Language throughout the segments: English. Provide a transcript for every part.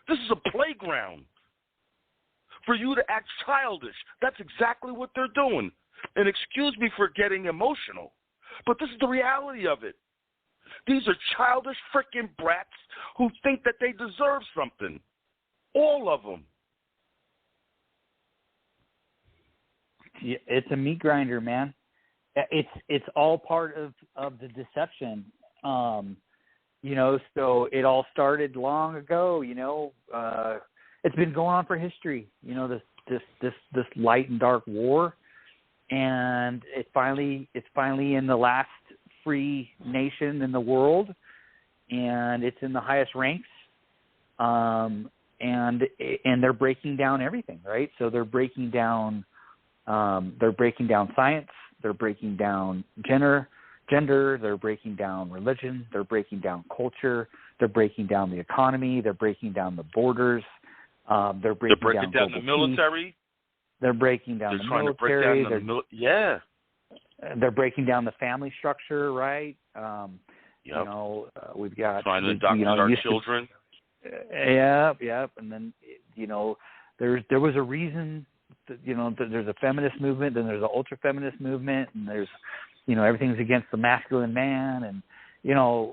This is a playground for you to act childish. That's exactly what they're doing. And excuse me for getting emotional, but this is the reality of it. These are childish freaking brats who think that they deserve something. All of them. It's a meat grinder, man. It's all part of the deception. So it all started long ago. It's been going on for history. This light and dark war, and it's finally in the last free nation in the world, and it's in the highest ranks. And they're breaking down everything, right? So they're breaking down science, they're breaking down gender, they're breaking down religion, they're breaking down culture, they're breaking down the economy, they're breaking down the borders, they're breaking down the military. Peace. They're breaking down the military. They're breaking down the family structure, right? We've got trying to indoctrinate our children. Yeah. And then, there was a reason that, there's a feminist movement, then there's an ultra-feminist movement, and there's, everything's against the masculine man. And, you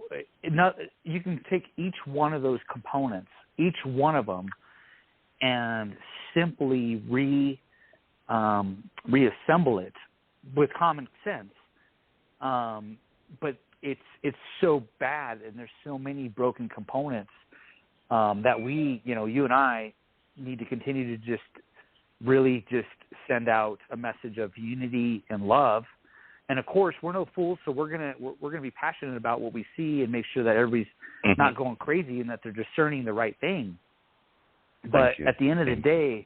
can take each one of those components, each one of them, and simply reassemble it with common sense. But it's so bad, and there's so many broken components that we, you and I, need to continue to just send out a message of unity and love. And of course, we're no fools, so we're gonna be passionate about what we see and make sure that everybody's not going crazy and that they're discerning the right thing. But at the end of the day,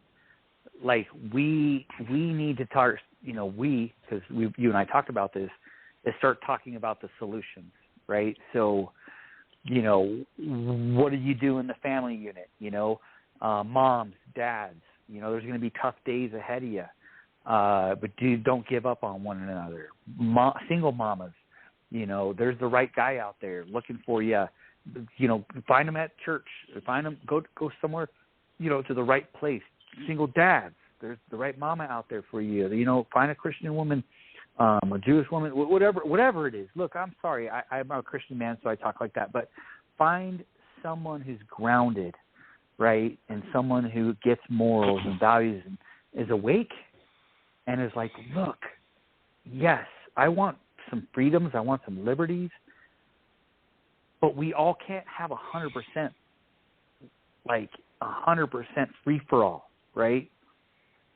like we need to start, because you and I talked about this, is start talking about the solutions, right? So, what do you do in the family unit? Moms, dads, there's going to be tough days ahead of you, but don't give up on one another. Single mamas, there's the right guy out there looking for you. Find them at church. Find them, go somewhere, to the right place. Single dads, there's the right mama out there for you. Find a Christian woman, a Jewish woman, whatever it is. Look, I'm sorry, I'm a Christian man, so I talk like that. But find someone who's grounded, right, and someone who gets morals and values and is awake and is like, look, yes, I want some freedoms, I want some liberties, but we all can't have 100%, like 100% free for all, right?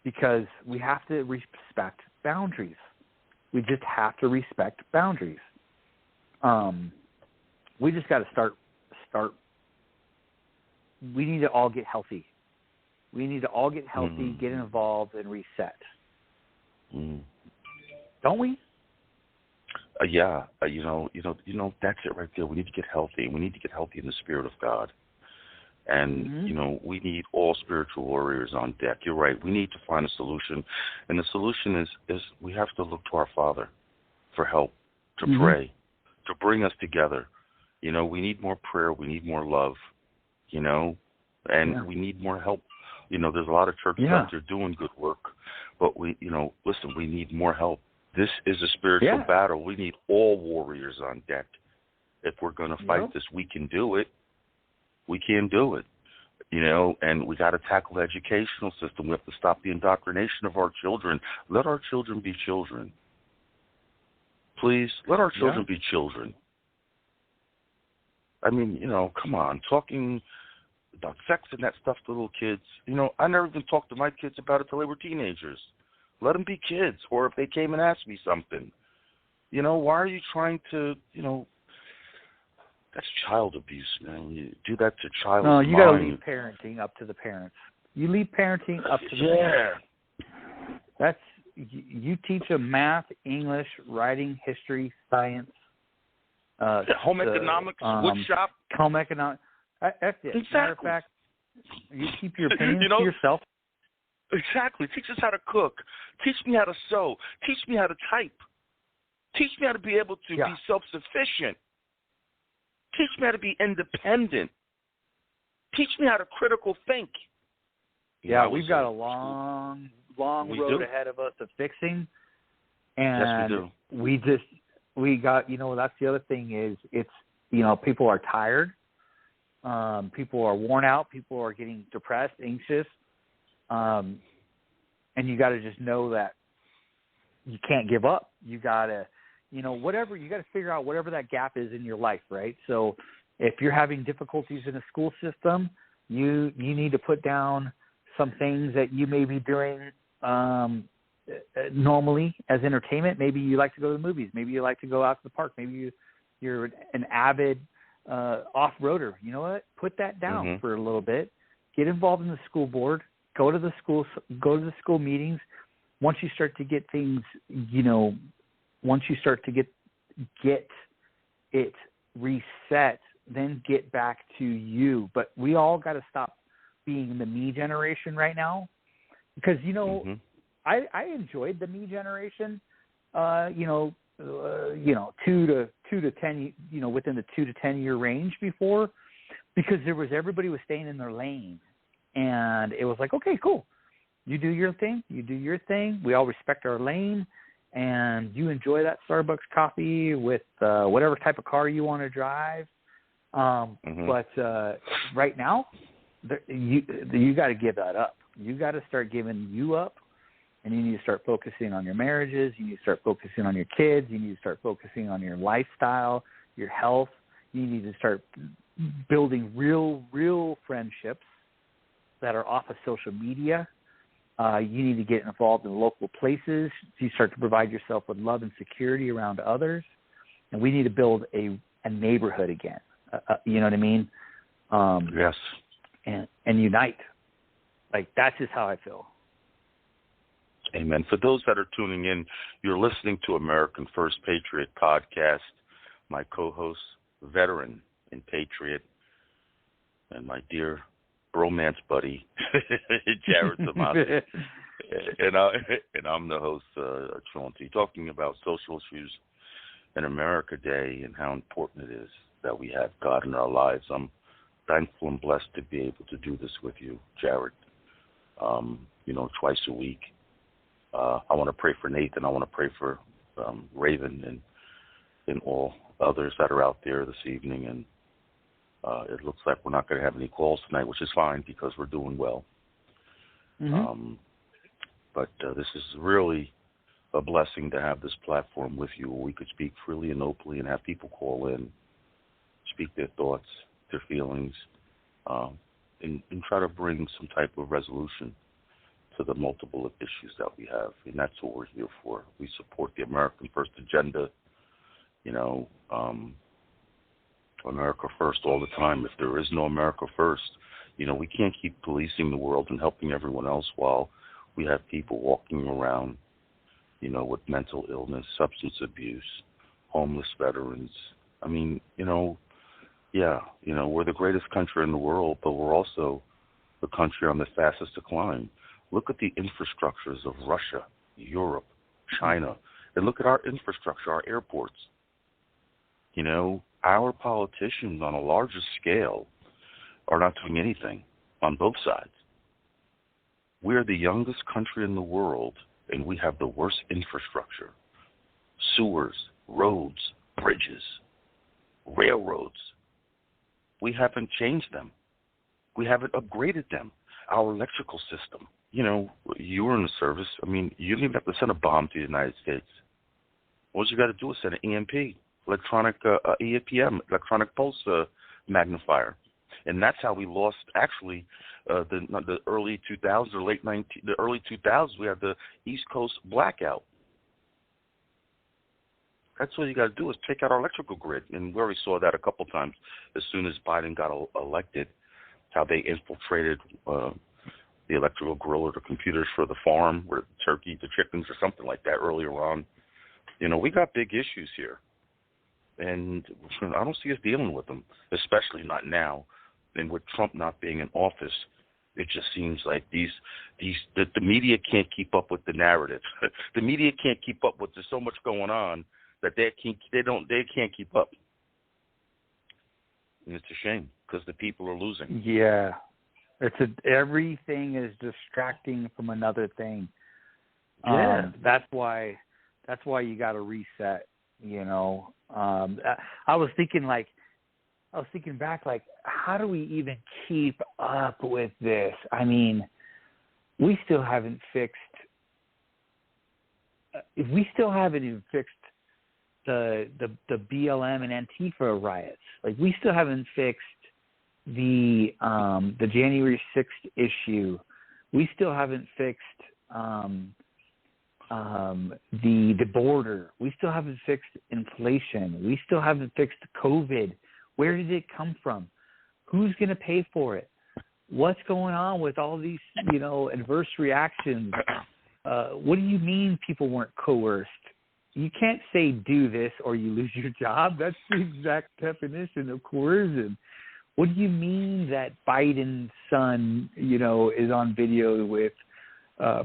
Because we have to respect boundaries. We just have to respect boundaries. We just got to start. We need to all get healthy. We need to all get healthy, get involved, and reset. Don't we? Yeah. That's it right there. We need to get healthy. We need to get healthy in the Spirit of God. And, we need all spiritual warriors on deck. You're right. We need to find a solution. And the solution is we have to look to our Father for help, to pray, to bring us together. We need more prayer. We need more love, and we need more help. There's a lot of churches out there doing good work, but listen, we need more help. This is a spiritual battle. We need all warriors on deck. If we're going to fight this, we can do it. We can do it, and we got to tackle the educational system. We have to stop the indoctrination of our children. Let our children be children. Please, let our children be children. I mean, come on, talking about sex and that stuff to little kids. I never even talked to my kids about it till they were teenagers. Let them be kids, or if they came and asked me something. Why are you trying to, that's child abuse, man. You do that to child. No, you got to leave parenting up to the parents. You leave parenting up to the parents. That's, you teach them math, English, writing, history, science. Home economics, wood shop. Home economics. That's it. Exactly. Matter of fact, you keep your opinions to yourself. Exactly. Teach us how to cook. Teach me how to sew. Teach me how to type. Teach me how to be able to be self-sufficient. Teach me how to be independent. Teach me how to critical think. Yeah, we've got a long road ahead of us of fixing. And yes, we do. We got, that's the other thing is it's, people are tired. People are worn out. People are getting depressed, anxious. And you got to just know that you can't give up. You got to, you got to figure out whatever that gap is in your life, right? So if you're having difficulties in the school system, you need to put down some things that you may be doing normally as entertainment. Maybe you like to go to the movies. Maybe you like to go out to the park. Maybe you're an avid off-roader. You know what? Put that down for a little bit. Get involved in the school board. Go to the school meetings. Once you start to get things, once you start to get it reset, then get back to you. But we all got to stop being the me generation right now, because I enjoyed the me generation. 2 to 10, within the 2 to 10 year range before, because everybody was staying in their lane, and it was like, okay, cool. You do your thing. We all respect our lane, and you enjoy that Starbucks coffee with whatever type of car you want to drive. But right now, you got to give that up. You got to start giving you up, and you need to start focusing on your marriages. You need to start focusing on your kids. You need to start focusing on your lifestyle, your health. You need to start building real friendships that are off of social media. You need to get involved in local places. You start to provide yourself with love and security around others. And we need to build a neighborhood again. You know what I mean? Yes. And unite. Like, that's just how I feel. Amen. For those that are tuning in, you're listening to American First Patriot podcast. My co-host, veteran and patriot, and my dear bromance buddy, Jarrod Tomassi. and I'm the host, CHAUNCEY, talking about social issues in America Day and how important it is that we have God in our lives. I'm thankful and blessed to be able to do this with you, Jarrod, twice a week. I want to pray for Nathan. I want to pray for Raven and all others that are out there this evening. And it looks like we're not going to have any calls tonight, which is fine because we're doing well. But this is really a blessing to have this platform with you where we could speak freely and openly and have people call in, speak their thoughts, their feelings, and try to bring some type of resolution to the multiple issues that we have. And that's what we're here for. We support the American First agenda, America first all the time. If there is no America first, we can't keep policing the world and helping everyone else while we have people walking around, with mental illness, substance abuse, homeless veterans. I mean, we're the greatest country in the world, but we're also the country on the fastest decline. Look at the infrastructures of Russia, Europe, China, and look at our infrastructure, our airports. Our politicians on a larger scale are not doing anything on both sides. We're the youngest country in the world, and we have the worst infrastructure. Sewers, roads, bridges, railroads. We haven't changed them. We haven't upgraded them. Our electrical system. You were in the service. I mean, you didn't even have to send a bomb to the United States. All you got to do is send an EMP, electronic EPM, electronic pulse magnifier. And that's how we lost, actually, the early 2000s or the early 2000s, we had the East Coast blackout. That's what you got to do is take out our electrical grid. And we already saw that a couple times as soon as Biden got elected, how they infiltrated the electrical grill or the computers for the farm, or the turkey, the chickens, or something like that earlier on. We got big issues here. And I don't see us dealing with them, especially not now. And with Trump not being in office, it just seems like the media can't keep up with the narrative. The media can't keep up with, there's so much going on that they can't keep up. And it's a shame. because the people are losing. Yeah. Everything is distracting from another thing. Yeah. That's why you got to reset, you know. I was thinking back, like, how do we even keep up with this? I mean, we still haven't fixed even fixed the BLM and Antifa riots. Like, we still haven't fixed the January 6th issue. We still haven't fixed the border. We still haven't fixed inflation. We still haven't fixed COVID. Where did it come from? Who's going to pay for it? What's going on with all these, you know, adverse reactions? What do you mean people weren't coerced? You can't say do this or you lose your job. That's the exact definition of coercion. What do you mean that Biden's son, you know, is on video with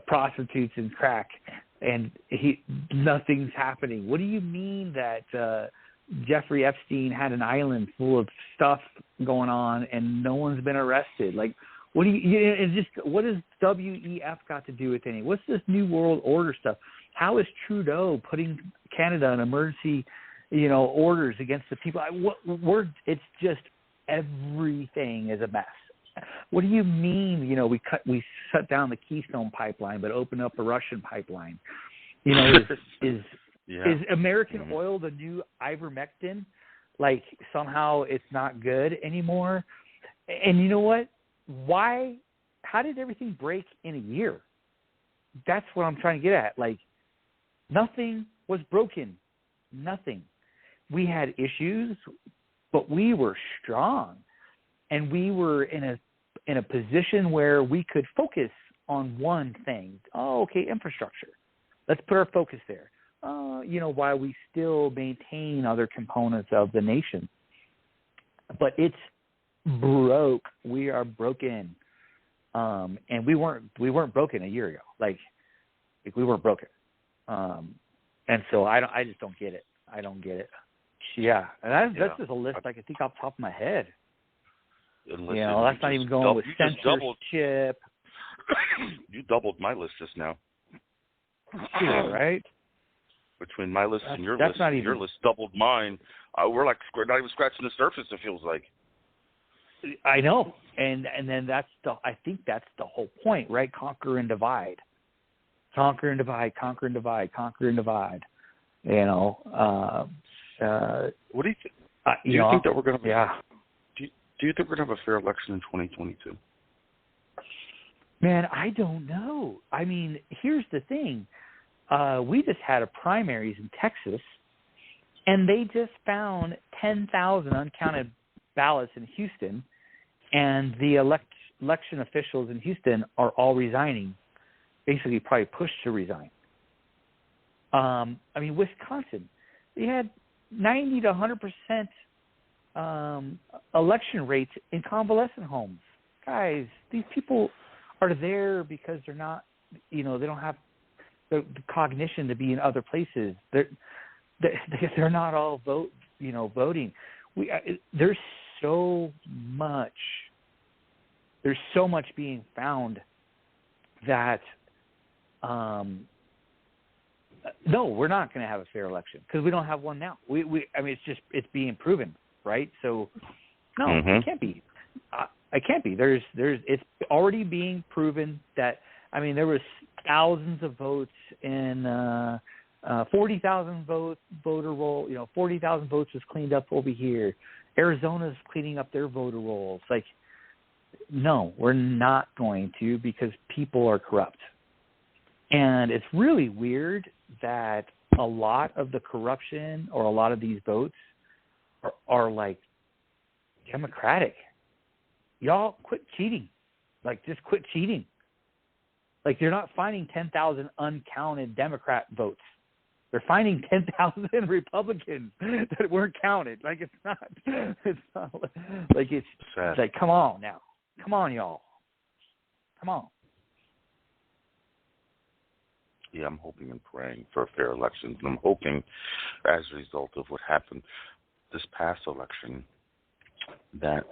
prostitutes and crack and nothing's happening? What do you mean that Jeffrey Epstein had an island full of stuff going on and no one's been arrested? Like, what does WEF got to do with anything? What's this New World Order stuff? How is Trudeau putting Canada in emergency, you know, orders against the people? It's just everything is a mess. What do you mean? You know, we shut down the Keystone pipeline, but open up a Russian pipeline. You know, is American oil the new ivermectin? Like, somehow it's not good anymore. And you know what? Why? How did everything break in a year? That's what I'm trying to get at. Like, nothing was broken. Nothing. We had issues, but we were strong, and we were in a position where we could focus on one thing. Oh, okay, infrastructure. Let's put our focus there. You know, while we still maintain other components of the nation, but it's broke. We are broken, and we weren't broken a year ago. Like we weren't broken, and so I just don't get it. I don't get it. Yeah, and that's just a list I can think off the top of my head. Listen, you know, that's not even going with censorship. You doubled my list just now. Yeah, right? Between my list and your list, your list doubled mine. We're not even scratching the surface, it feels like. I know, and then I think that's the whole point, right? Conquer and divide. Conquer and divide, conquer and divide, conquer and divide. You know. What do you think? Do you think that we're going to? Yeah. Do you think we're going to have a fair election in 2022? Man, I don't know. I mean, here's the thing. We just had a primaries in Texas, and they just found 10,000 uncounted ballots in Houston, and the election officials in Houston are all resigning, basically probably pushed to resign. I mean, Wisconsin, they had 90 to 100% election rates in convalescent homes. Guys, these people are there because they're not, you know, they don't have the cognition to be in other places. They're not all voting. There's so much being found that no, we're not going to have a fair election because we don't have one now. I mean, it's being proven, right? So no, it can't be. It can't be. It's already being proven that. I mean, there was thousands of votes in 40,000 voter roll. You know, 40,000 votes was cleaned up over here. Arizona's cleaning up their voter rolls. Like, no, we're not going to because people are corrupt. And it's really weird that a lot of the corruption or a lot of these votes are like Democratic. Y'all quit cheating. Like, just quit cheating. Like, you're not finding 10,000 uncounted Democrat votes. They're finding 10,000 Republicans that weren't counted. Like, it's not like it's like, come on now. Come on, y'all. Come on. Yeah, I'm hoping and praying for fair elections. And I'm hoping, as a result of what happened this past election, that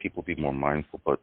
people be more mindful. But